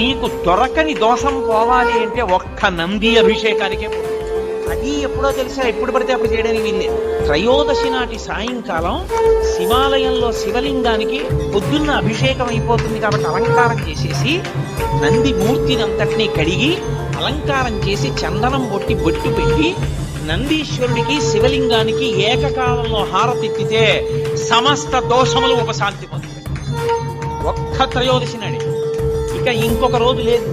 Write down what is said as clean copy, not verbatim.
మీకు దొరకని దోషం పోవాలి అంటే ఒక్క నంది అభిషేకానికే పోతుంది. అది ఎప్పుడో తెలిసా, ఎప్పుడు పడితే అప్పుడు చేయడానికి వీల్లేదు. త్రయోదశి నాటి సాయంకాలం శివాలయంలో శివలింగానికి పొద్దున్న అభిషేకం అయిపోతుంది కాబట్టి అలంకారం చేసేసి నంది మూర్తిని అంతటినీ కడిగి అలంకారం చేసి చందనం బొట్టి బొట్టు పెట్టి నందీశ్వరుడికి శివలింగానికి ఏకకాలంలో హారతిత్తితే సమస్త దోషములు ఉపశాంతి పొందుతాయి. ఒక్క త్రయోదశి నాడే, ఇక ఇంకొక రోజు లేదు.